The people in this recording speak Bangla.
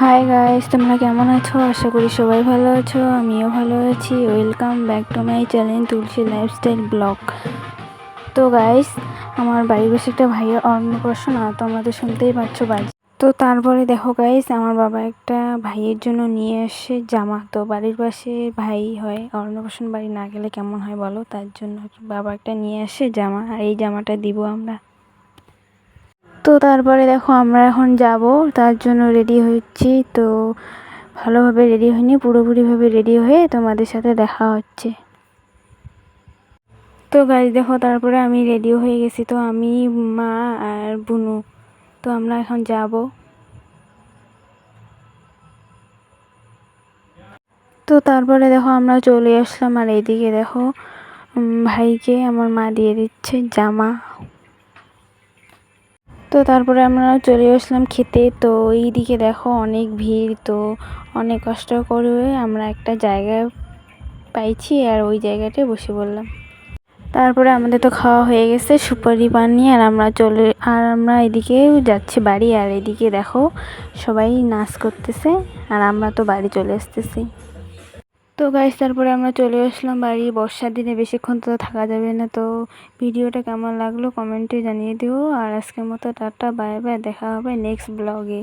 হাই গাইস, তোমরা কেমন আছো? আশা করি সবাই ভালো আছো, আমিও ভালো আছি। Welcome back to my channel Tulsi lifestyle blog. তো গাইস, আমার বাড়ির পাশে একটা ভাইয়ের অন্নপ্রাশন, তোমরা তো শুনতেই পাচ্ছ বাড়ি। তো তারপরে দেখো গাইস, আমার বাবা একটা ভাইয়ের জন্য নিয়ে আসে জামা। তো বাড়ির পাশে ভাই হয়, অন্নপ্রাশন বাড়ি না গেলে কেমন হয় বলো? তার জন্য বাবা একটা নিয়ে আসে জামা, আর এই জামাটা দিব আমরা। তো তারপরে দেখো আমরা এখন যাব, তার জন্য রেডি হচ্ছি। তো ভালোভাবে রেডি হয়নি, পুরোপুরিভাবে রেডি হয়ে তোমাদের সাথে দেখা হচ্ছে। তো গাইস দেখো, তারপরে আমি রেডি হয়ে গেছি। তো আমি, মা আর বুনু, তো আমরা এখন যাব। তো তারপরে দেখো আমরা চলে আসলাম, আর এইদিকে দেখো ভাইকে আমার মা দিয়ে দিচ্ছে জামা। তো তারপরে আমরা চলে আসলাম খেতে। তো এইদিকে দেখো অনেক ভিড়, তো অনেক কষ্ট করে আমরা একটা জায়গায় পাইছি, আর ওই জায়গাটায় বসে পড়লাম। তারপরে আমাদের তো খাওয়া হয়ে গেছে, সুপারি পানি, আর আমরা এদিকে যাচ্ছি বাড়ি। আর এদিকে দেখো সবাই নাচ করতেছে, আর আমরা তো বাড়ি চলে আসতেছি। তো গাইস, তারপরে আমরা চলে আসলাম বাড়ি। বর্ষার দিনে বেশিক্ষণ তো থাকা যাবে না। তো ভিডিওটা কেমন লাগলো কমেন্টে জানিয়ে দিও। আর আজকের মতো টাটা, বাই বাই, দেখা হবে নেক্সট ব্লগে।